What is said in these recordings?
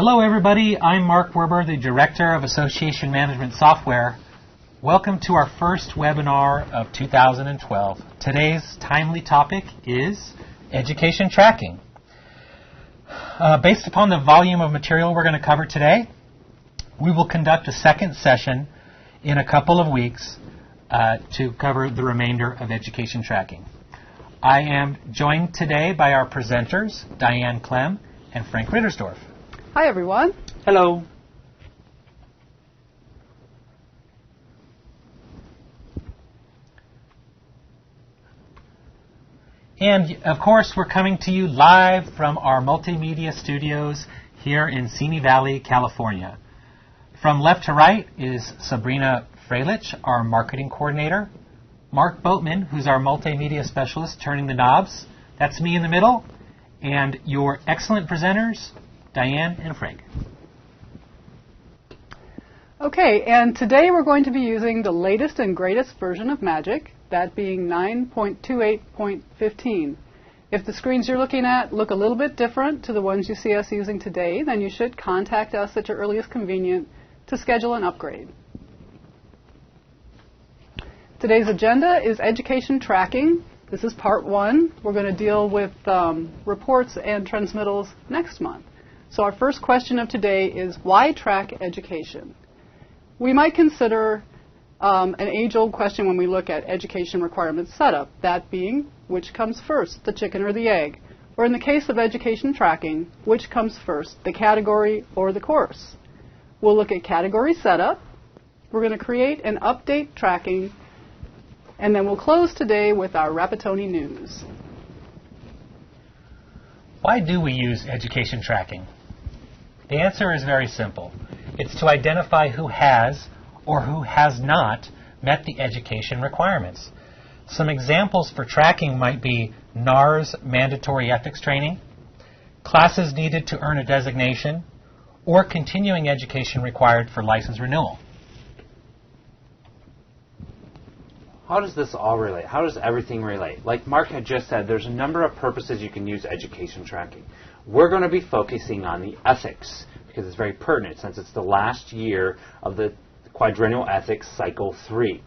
Hello everybody, I'm Mark Werber, the Director of Association Management Software. Welcome to our first webinar of 2012. Today's timely topic is education tracking. Based upon the volume of material we're going to cover today, we will conduct a second session in a couple of weeks to cover the remainder of education tracking. I am joined today by our presenters, Diane Clem and Frank Rittersdorf. Hi, everyone. Hello. And, of course, we're coming to you live from our multimedia studios here in Simi Valley, California. From left to right is Sabrina Freilich, our marketing coordinator. Mark Boatman, who's our multimedia specialist, turning the knobs. That's me in the middle. And your excellent presenters, Diane and Frank. Okay, and today we're going to be using the latest and greatest version of Magic, that being 9.28.15. If the screens you're looking at look a little bit different to the ones you see us using today, then you should contact us at your earliest convenience to schedule an upgrade. Today's agenda is education tracking. This is part one. We're going to deal with reports and transmittals next month. So our first question of today is, why track education? We might consider an age-old question when we look at education requirements setup, that being, which comes first, the chicken or the egg? Or in the case of education tracking, which comes first, the category or the course? We'll look at category setup. We're going to create and update tracking, and then we'll close today with our Rapattoni news. Why do we use education tracking? The answer is very simple. It's to identify who has or who has not met the education requirements. Some examples for tracking might be NAR's mandatory ethics training, classes needed to earn a designation, or continuing education required for license renewal. How does this all relate? How does everything relate? Like Mark had just said, there's a number of purposes you can use education tracking. We're going to be focusing on the ethics because it's very pertinent since it's the last year of the quadrennial ethics cycle 3.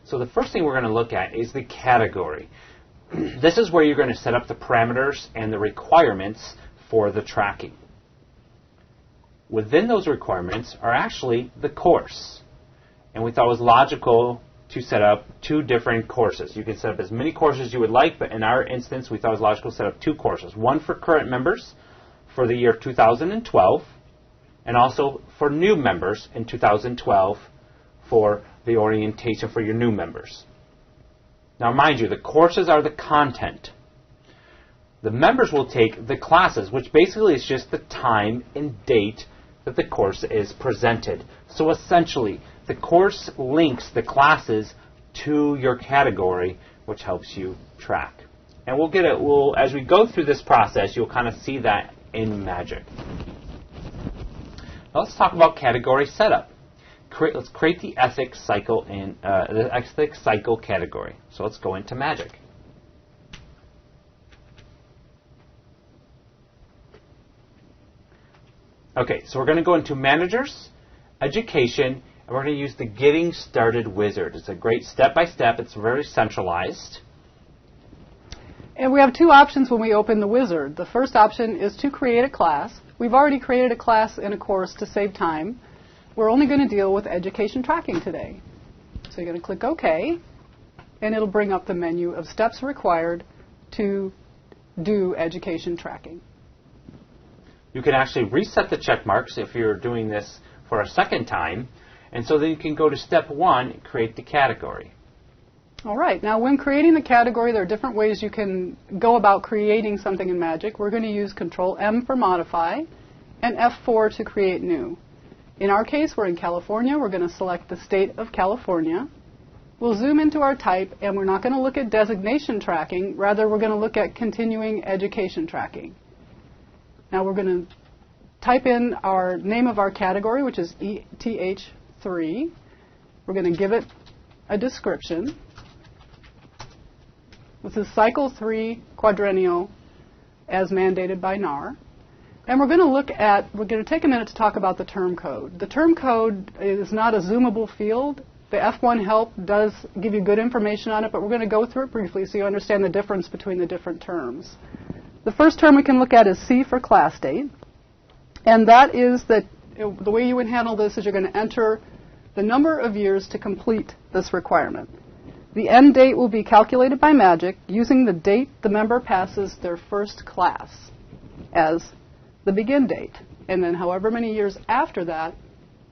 So the first thing we're going to look at is the category. This is where you're going to set up the parameters and the requirements for the tracking. Within those requirements are actually the course. And we thought it was logical to set up two different courses. You can set up as many courses as you would like, but in our instance, we thought it was logical to set up two courses. One for current members for the year 2012, and also for new members in 2012 for the orientation for your new members. Now, mind you, the courses are the content. The members will take the classes, which basically is just the time and date that the course is presented. So essentially, the course links the classes to your category, which helps you track. And we'll get it. As we go through this process, you'll kind of see that in Magic. Now let's talk about category setup. Let's create the ethics cycle in the ethics cycle category. So let's go into Magic. Okay, so we're going to go into Managers, Education, and we're going to use the Getting Started wizard. It's a great step-by-step. It's very centralized. And we have two options when we open the wizard. The first option is to create a class. We've already created a class in a course to save time. We're only going to deal with education tracking today. So you're going to click OK, and it'll bring up the menu of steps required to do education tracking. You can actually reset the check marks if you're doing this for a second time. And so then you can go to step 1, create the category. All right. Now, when creating the category, there are different ways you can go about creating something in Magic. We're going to use Control-M for modify and F4 to create new. In our case, we're in California. We're going to select the state of California. We'll zoom into our type, and we're not going to look at designation tracking. Rather, we're going to look at continuing education tracking. Now, we're going to type in our name of our category, which is ETH3. We're going to give it a description. This is Cycle 3 Quadrennial as mandated by NAR. And we're going to take a minute to talk about the term code. The term code is not a zoomable field. The F1 help does give you good information on it, but we're going to go through it briefly so you understand the difference between the different terms. The first term we can look at is C for class date. And that is that the way you would handle this is you're going to enter the number of years to complete this requirement. The end date will be calculated by magic using the date the member passes their first class as the begin date. And then however many years after that,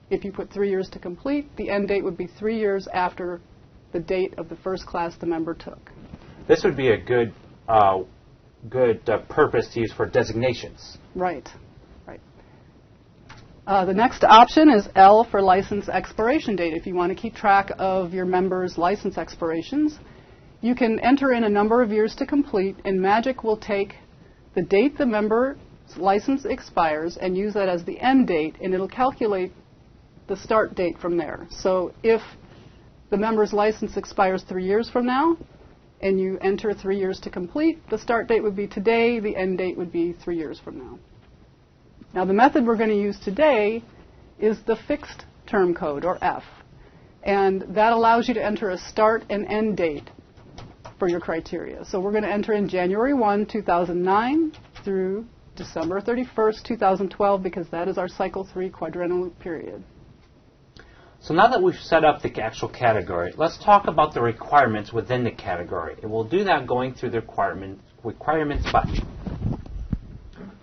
if you put 3 years to complete, the end date would be 3 years after the date of the first class the member took. This would be a good purpose to use for designations. Right. The next option is L for license expiration date. If you want to keep track of your members' license expirations, you can enter in a number of years to complete, and Magic will take the date the member's license expires and use that as the end date, and it'll calculate the start date from there. So if the member's license expires 3 years from now, and you enter 3 years to complete, the start date would be today, the end date would be 3 years from now. Now the method we're going to use today is the fixed term code, or F. And that allows you to enter a start and end date for your criteria. So we're going to enter in January 1, 2009 through December 31st, 2012, because that is our cycle 3 quadrennial period. So now that we've set up the actual category, let's talk about the requirements within the category. And we'll do that going through the requirements button.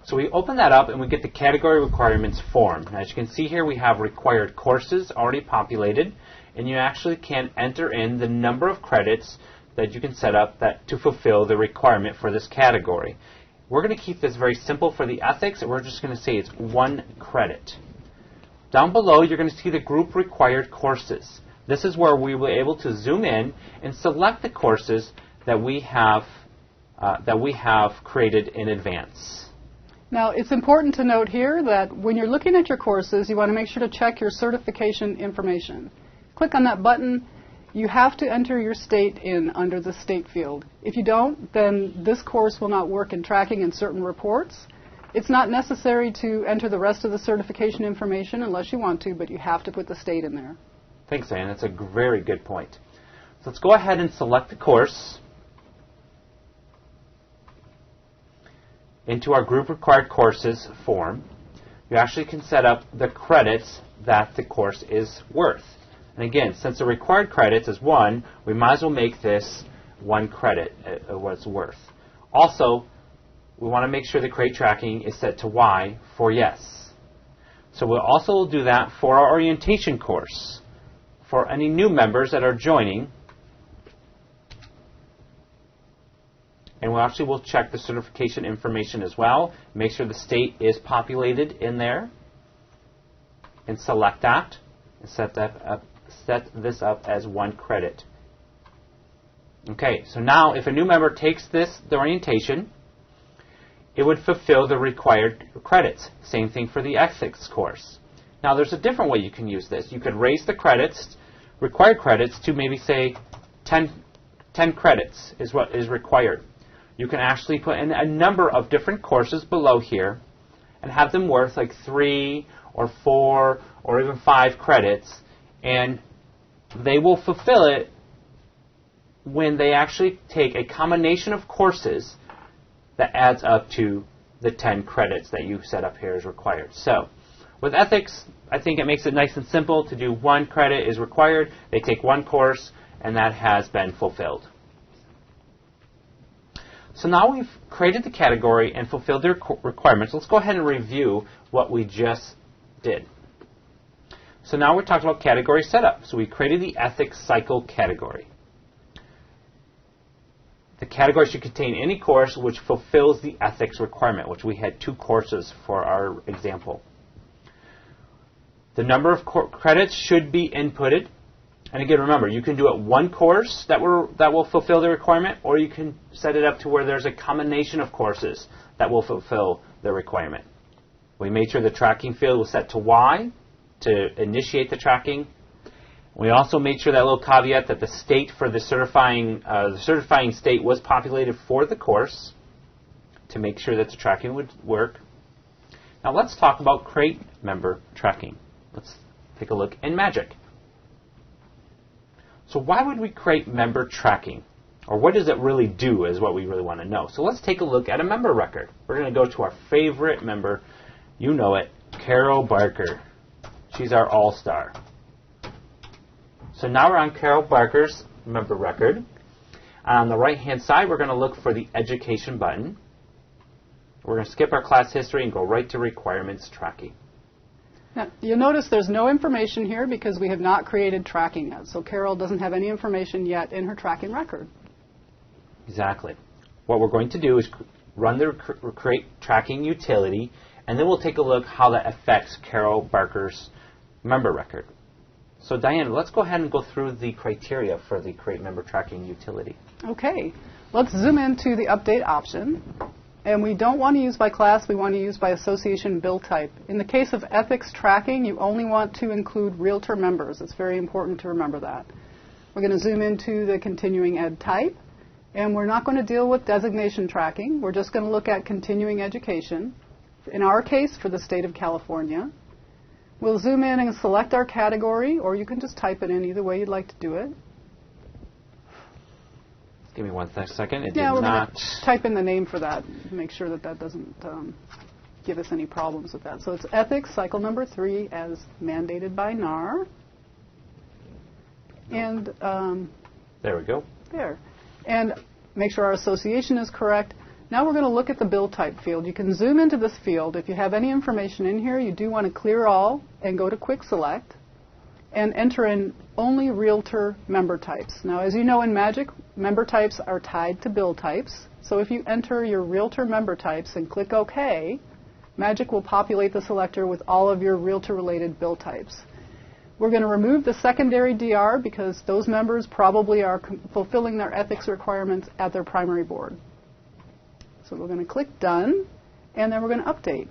So we open that up and we get the category requirements form. Now, as you can see here, we have required courses already populated, and you actually can enter in the number of credits that you can set up to fulfill the requirement for this category. We're going to keep this very simple for the ethics, and we're just going to say it's 1 credit. Down below, you're going to see the group required courses. This is where we will be able to zoom in and select the courses that we have created in advance. Now, it's important to note here that when you're looking at your courses, you want to make sure to check your certification information. Click on that button. You have to enter your state in under the state field. If you don't, then this course will not work in tracking in certain reports. It's not necessary to enter the rest of the certification information unless you want to, but you have to put the state in there. Thanks, Ann. That's a very good point. So let's go ahead and select the course. Into our group required courses form, you actually can set up the credits that the course is worth. And again, since the required credits is 1, we might as well make this 1 credit what it's worth. Also, we want to make sure the crate tracking is set to Y for yes. So we'll also do that for our orientation course. For any new members that are joining, and we'll check the certification information as well. Make sure the state is populated in there. And select that. And set this up as 1 credit. Okay, so now if a new member takes the orientation, it would fulfill the required credits. Same thing for the ethics course. Now there's a different way you can use this. You could raise the credits, required credits, to maybe say 10 credits is what is required. You can actually put in a number of different courses below here and have them worth like 3 or 4 or even 5 credits, and they will fulfill it when they actually take a combination of courses that adds up to the 10 credits that you set up here as required. So with ethics, I think it makes it nice and simple to do 1 credit is required. They take 1 course, and that has been fulfilled. So now we've created the category and fulfilled their requirements. Let's go ahead and review what we just did. So now we're talking about category setup. So we created the ethics cycle category. The category should contain any course which fulfills the ethics requirement, which we had 2 courses for our example. The number of credits should be inputted. And again, remember, you can do it 1 course that will fulfill the requirement, or you can set it up to where there's a combination of courses that will fulfill the requirement. We made sure the tracking field was set to Y to initiate the tracking. We also made sure that little caveat that the state for the certifying state was populated for the course to make sure that the tracking would work. Now let's talk about create member tracking. Let's take a look in Magic. So why would we create member tracking? Or what does it really do is what we really want to know. So let's take a look at a member record. We're going to go to our favorite member. You know it, Carol Barker. She's our all-star. So now we're on Carol Barker's member record. On the right-hand side, we're going to look for the Education button. We're going to skip our class history and go right to requirements tracking. Now, you'll notice there's no information here because we have not created tracking yet. So Carol doesn't have any information yet in her tracking record. Exactly. What we're going to do is run the create tracking utility, and then we'll take a look how that affects Carol Barker's member record. So Diane, let's go ahead and go through the criteria for the create member tracking utility. Okay. Let's zoom into the update option. And we don't want to use by class, we want to use by association bill type. In the case of ethics tracking, you only want to include Realtor members. It's very important to remember that. We're going to zoom into the continuing ed type. And we're not going to deal with designation tracking. We're just going to look at continuing education. In our case, for the state of California. We'll zoom in and select our category, or you can just type it in either way you'd like to do it. Give me one second. It yeah, did we're not. going to type in the name for that, make sure that that doesn't give us any problems with that. So it's ethics, cycle number 3, as mandated by NAR. And there we go. There. And make sure our association is correct. Now we're going to look at the bill type field. You can zoom into this field. If you have any information in here, you do want to clear all and go to quick select and enter in only Realtor member types. Now, as you know in Magic, member types are tied to bill types. So if you enter your Realtor member types and click OK, Magic will populate the selector with all of your Realtor-related bill types. We're going to remove the secondary DR because those members probably are fulfilling their ethics requirements at their primary board. So we're going to click Done, and then we're going to update.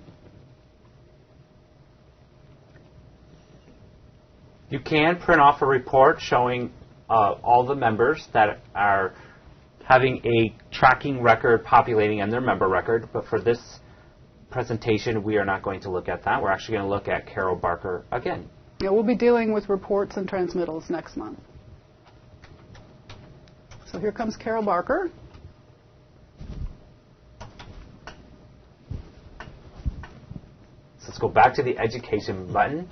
You can print off a report showing all the members that are having a tracking record populating on their member record, but for this presentation we are not going to look at that. We're actually going to look at Carol Barker again. Yeah, we'll be dealing with reports and transmittals next month. So here comes Carol Barker. So let's go back to the Education button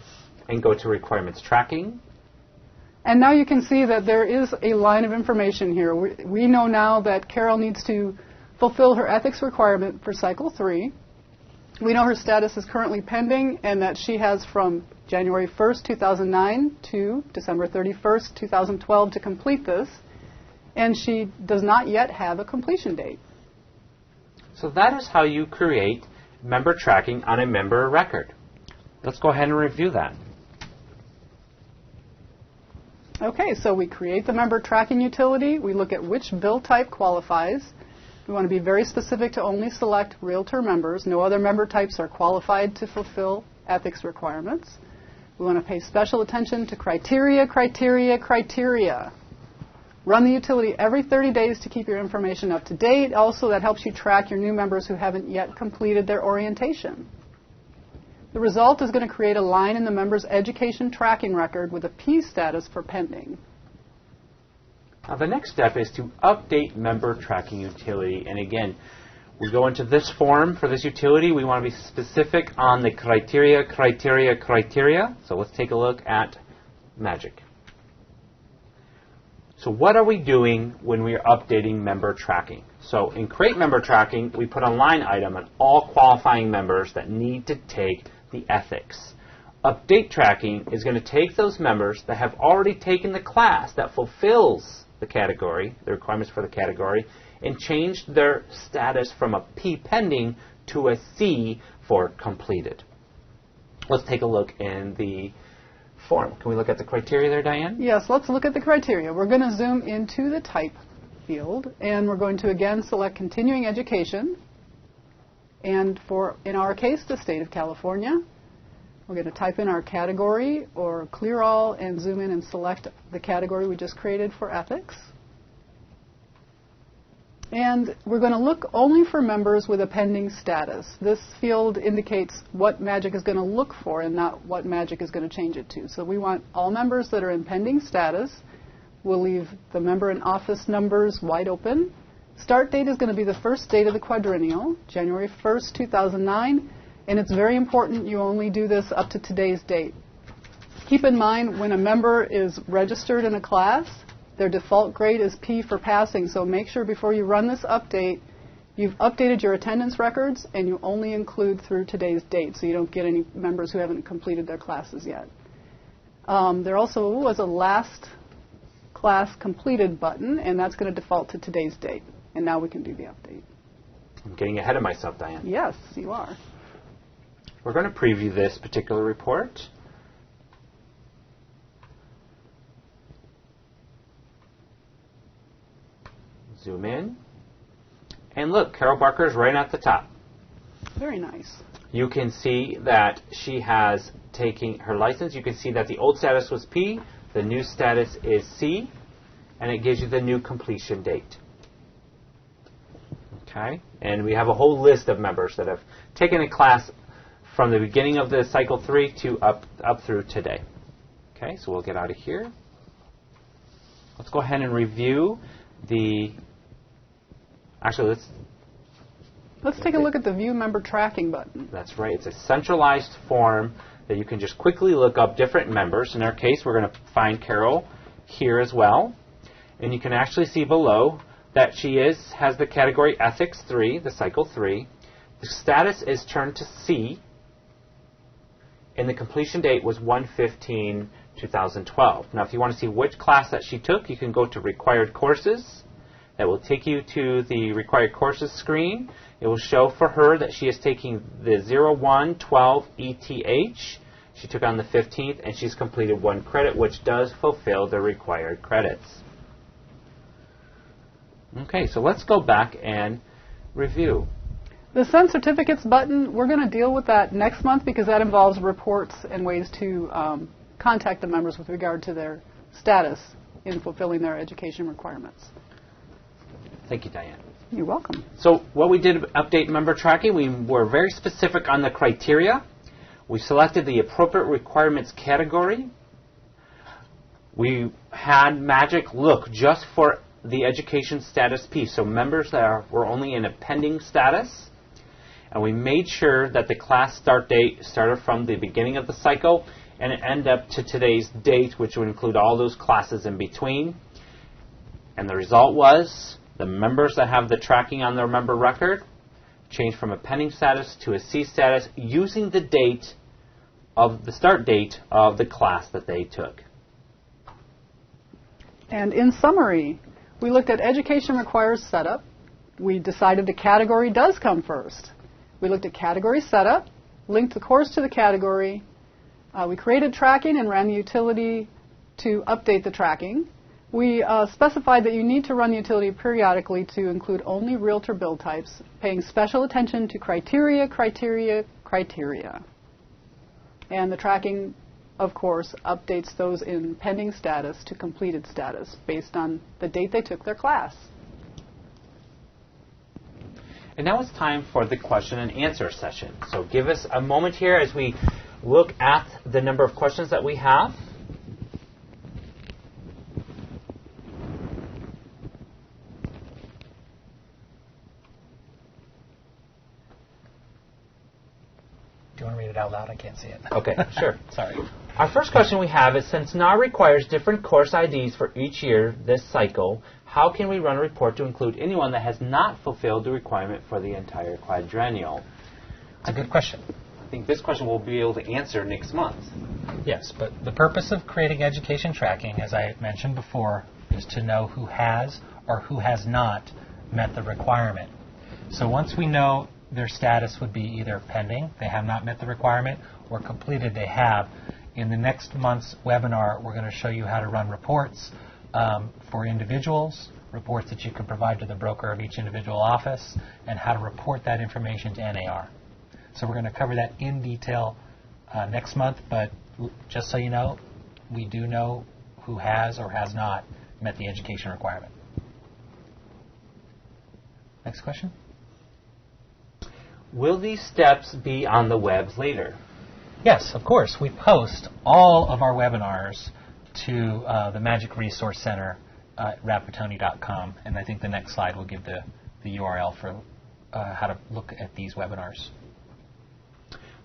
and go to Requirements Tracking. And now you can see that there is a line of information here. We know now that Carol needs to fulfill her ethics requirement for Cycle 3. We know her status is currently pending and that she has from January 1st, 2009 to December 31st, 2012 to complete this. And she does not yet have a completion date. So that is how you create member tracking on a member record. Let's go ahead and review that. Okay, so we create the member tracking utility. We look at which bill type qualifies. We want to be very specific to only select Realtor members. No other member types are qualified to fulfill ethics requirements. We want to pay special attention to criteria, criteria, criteria. Run the utility every 30 days to keep your information up to date. Also, that helps you track your new members who haven't yet completed their orientation. The result is going to create a line in the member's education tracking record with a P status for pending. Now the next step is to update member tracking utility. And again, we go into this form for this utility. We want to be specific on the criteria, criteria, criteria. So let's take a look at Magic. So what are we doing when we are updating member tracking? So in Create Member Tracking, we put a line item on all qualifying members that need to take the ethics. Update tracking is going to take those members that have already taken the class that fulfills the category, the requirements for the category, and change their status from a P pending to a C for completed. Let's take a look in the form. Can we look at the criteria there, Diane? Yes, let's look at the criteria. We're going to zoom into the type field, and we're going to again select continuing education. And for, in our case, the state of California, we're going to type in our category or clear all and zoom in and select the category we just created for ethics. And we're going to look only for members with a pending status. This field indicates what Magic is going to look for and not what Magic is going to change it to. So we want all members that are in pending status. We'll leave the member and office numbers wide open. Start date is going to be the first date of the quadrennial, January 1st, 2009. And it's very important you only do this up to today's date. Keep in mind, when a member is registered in a class, their default grade is P for passing, so make sure before you run this update, you've updated your attendance records and you only include through today's date, so you don't get any members who haven't completed their classes yet. There also was a last class completed button, and that's going to default to today's date. And now we can do the update. I'm getting ahead of myself, Diane. Yes, you are. We're going to preview this particular report. Zoom in. And look, Carol Barker is right at the top. Very nice. You can see that she has taken her license. You can see that the old status was P, the new status is C, and it gives you the new completion date. Okay? And we have a whole list of members that have taken a class from the beginning of the cycle 3 to up through today. Okay, so we'll get out of here. Let's go ahead and review the... Actually, let's take a look at the View Member Tracking button. That's right. It's a centralized form that you can just quickly look up different members. In our case, we're going to find Carol here as well. And you can actually see below that she has the category Ethics 3, the Cycle 3. The status is turned to C, and the completion date was 1/15/2012. Now, if you want to see which class that she took, you can go to Required Courses. That will take you to the Required Courses screen. It will show for her that she is taking the 01/12 ETH. She took on the 15th, and she's completed 1 credit, which does fulfill the required credits. Okay, so let's go back and review. The Send Certificates button, we're going to deal with that next month because that involves reports and ways to contact the members with regard to their status in fulfilling their education requirements. Thank you, Diane. You're welcome. So what we did update member tracking, we were very specific on the criteria. We selected the appropriate requirements category. We had Magic look just for the education status piece, so members that were only in a pending status. And we made sure that the class start date started from the beginning of the cycle and it ended up to today's date, which would include all those classes in between. And the result was the members that have the tracking on their member record changed from a pending status to a C status using the date of the start date of the class that they took. And in summary, we looked at Education Requires Setup. We decided the category does come first. We looked at category setup, linked the course to the category. We created tracking and ran the utility to update the tracking. We specified that you need to run the utility periodically to include only realtor bill types, paying special attention to criteria. And the tracking, of course, updates those in pending status to completed status based on the date they took their class. And now it's time for the question and answer session. So give us a moment here as we look at the number of questions that we have. Do you want to read it out loud? I can't see it. Okay, sure. Sorry. Our first question we have is, since NAR requires different course IDs for each year this cycle, how can we run a report to include anyone that has not fulfilled the requirement for the entire quadrennial? It's a good question. I think this question we'll be able to answer next month. Yes, but the purpose of creating education tracking, as I mentioned before, is to know who has or who has not met the requirement. So once we know their status would be either pending, they have not met the requirement, or completed, they have, in the next month's webinar, we're going to show you how to run reports for individuals, reports that you can provide to the broker of each individual office, and how to report that information to NAR. So we're going to cover that in detail next month, but just so you know, we do know who has or has not met the education requirement. Next question. Will these steps be on the web later? Yes, of course. We post all of our webinars to the Magic Resource Center at Rapattoni.com, and I think the next slide will give the URL for how to look at these webinars.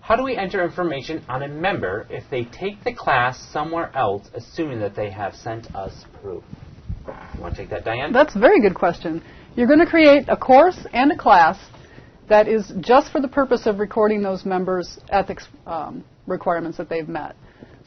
How do we enter information on a member if they take the class somewhere else, assuming that they have sent us proof? You want to take that, Diane? That's a very good question. You're going to create a course and a class that is just for the purpose of recording those members' ethics requirements that they've met.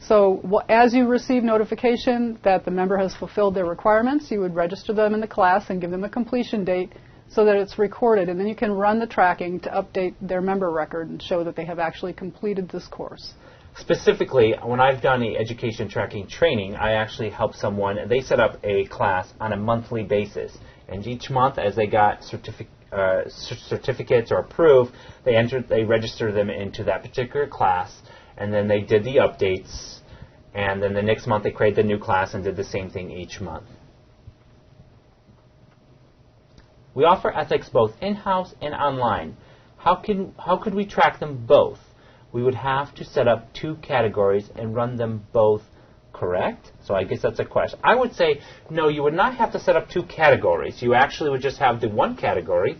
So as you receive notification that the member has fulfilled their requirements, you would register them in the class and give them a completion date so that it's recorded, and then you can run the tracking to update their member record and show that they have actually completed this course. Specifically, when I've done the education tracking training, I actually help someone, and they set up a class on a monthly basis. And each month, as they got certificates or approved, they registered them into that particular class, and then they did the updates, and then the next month they created the new class and did the same thing each month. We offer ethics both in-house and online. How could we track them both? We would have to set up 2 categories and run them both, correct? So I guess that's a question. I would say, no, you would not have to set up 2 categories. You actually would just have the 1 category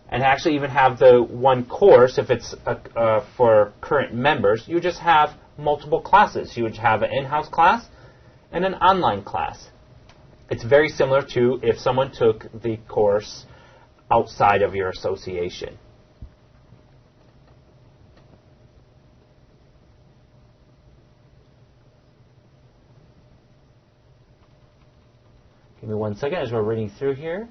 and actually even have the 1 course if it's for current members. You would just have multiple classes. You would have an in-house class and an online class. It's very similar to if someone took the course outside of your association. Give me 1 second as we're reading through here.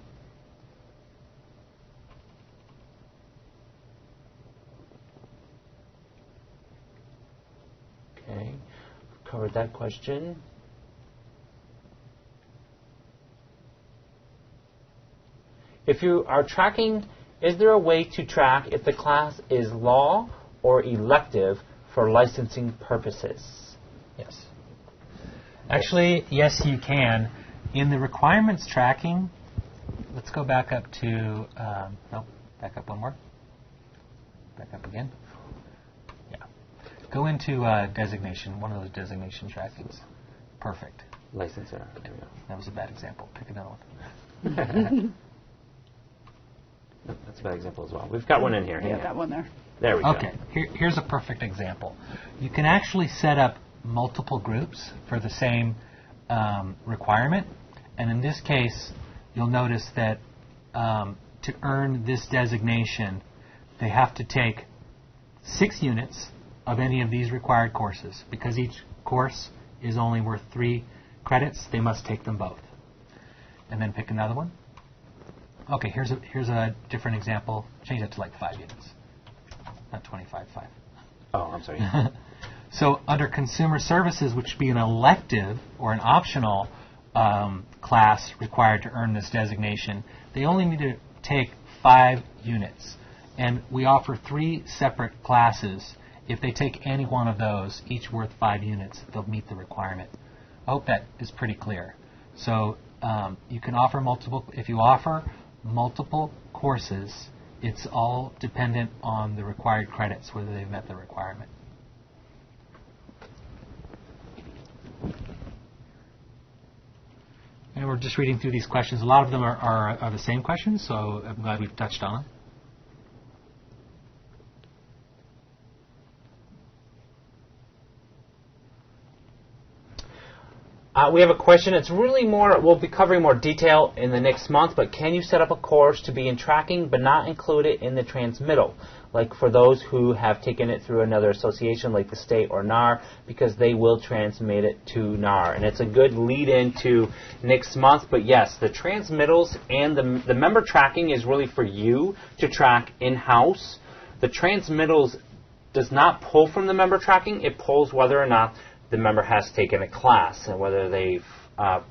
Okay, covered that question. If you are tracking, is there a way to track if the class is law or elective for licensing purposes? Yes. Actually, yes, you can. In the requirements tracking, let's go back up to, back up one more. Back up again. Yeah. Go into designation, one of those designation trackings. Perfect. Licensor. There we go. That was a bad example. Pick another one. That's a bad example as well. We've got one in here. Yeah, that one there. There we go. Okay, here's a perfect example. You can actually set up multiple groups for the same requirement. And in this case, you'll notice that to earn this designation, they have to take 6 units of any of these required courses. Because each course is only worth 3 credits, they must take them both. And then pick another one. Okay, here's a different example. Change that to like 5 units. Not 25, 5. Oh, I'm sorry. So under consumer services, which would be an elective or an optional class required to earn this designation, they only need to take 5 units. And we offer 3 separate classes. If they take any one of those, each worth 5 units, they'll meet the requirement. I hope that is pretty clear. So you can offer multiple, if you offer multiple courses, it's all dependent on the required credits, whether they've met the requirement. And we're just reading through these questions. A lot of them are the same questions, so I'm glad we've touched on them. We have a question. It's really more, we'll be covering more detail in the next month, but can you set up a course to be in tracking but not include it in the transmittal? Like for those who have taken it through another association like the state or NAR, because they will transmit it to NAR. And it's a good lead into next month, but yes, the transmittals and the member tracking is really for you to track in-house. The transmittals does not pull from the member tracking. It pulls whether or not the member has taken a class and whether they've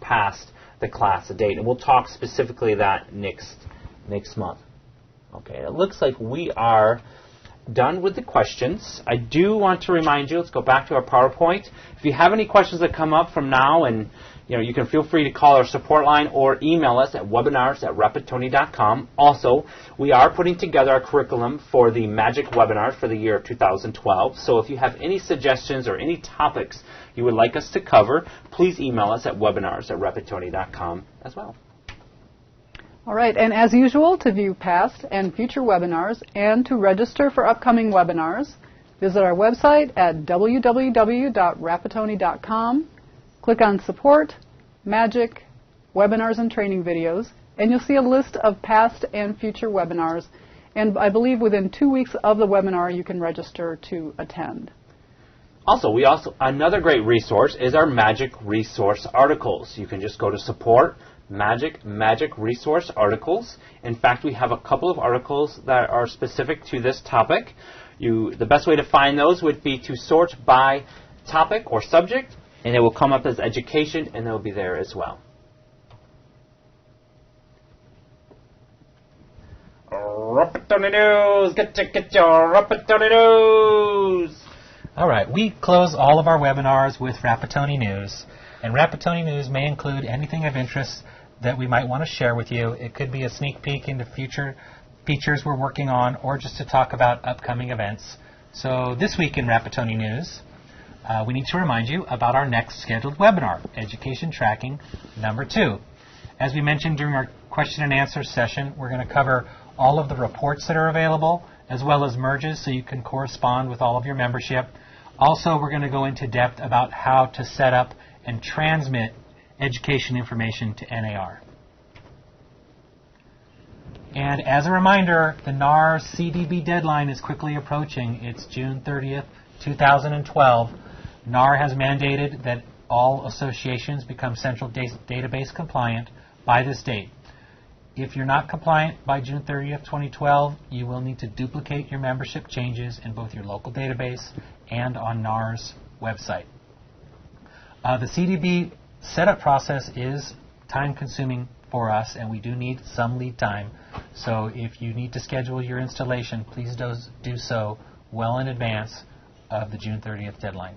passed the class date. And we'll talk specifically that next month. Okay, it looks like we are done with the questions. I do want to remind you, let's go back to our PowerPoint. If you have any questions that come up from now and You can feel free to call our support line or email us at webinars@rapattoni.com. Also, we are putting together our curriculum for the Magic webinars for the year of 2012. So if you have any suggestions or any topics you would like us to cover, please email us at webinars@rapattoni.com as well. All right, and as usual, to view past and future webinars and to register for upcoming webinars, visit our website at www.rapattoni.com. Click on Support, Magic, Webinars and Training Videos, and you'll see a list of past and future webinars. And I believe within 2 weeks of the webinar, you can register to attend. Also, another great resource is our Magic Resource Articles. You can just go to Support, Magic Resource Articles. In fact, we have a couple of articles that are specific to this topic. The best way to find those would be to sort by topic or subject, and it will come up as education, and it will be there as well. Rapattoni News! Get your Rapattoni News! All right, we close all of our webinars with Rapattoni News, and Rapattoni News may include anything of interest that we might want to share with you. It could be a sneak peek into future features we're working on, or just to talk about upcoming events. So this week in Rapattoni News, we need to remind you about our next scheduled webinar, Education Tracking number 2. As we mentioned during our question and answer session, we're going to cover all of the reports that are available, as well as merges so you can correspond with all of your membership. Also, we're going to go into depth about how to set up and transmit education information to NAR. And as a reminder, the NAR CDB deadline is quickly approaching. It's June 30th, 2012. NAR has mandated that all associations become central database compliant by this date. If you're not compliant by June 30th, 2012, you will need to duplicate your membership changes in both your local database and on NAR's website. The CDB setup process is time-consuming for us, and we do need some lead time. So if you need to schedule your installation, please do so well in advance of the June 30th deadline.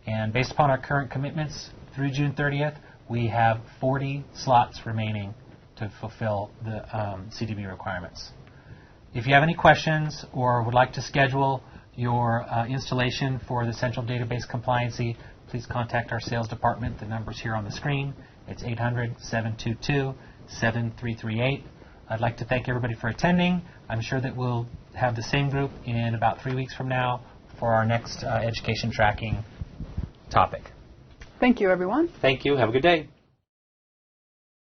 And based upon our current commitments through June 30th, we have 40 slots remaining to fulfill the CDB requirements. If you have any questions or would like to schedule your installation for the Central Database Compliancy, please contact our sales department. The number's here on the screen. It's 800-722-7338. I'd like to thank everybody for attending. I'm sure that we'll have the same group in about 3 weeks from now for our next education tracking topic. Thank you, everyone. Thank you. Have a good day.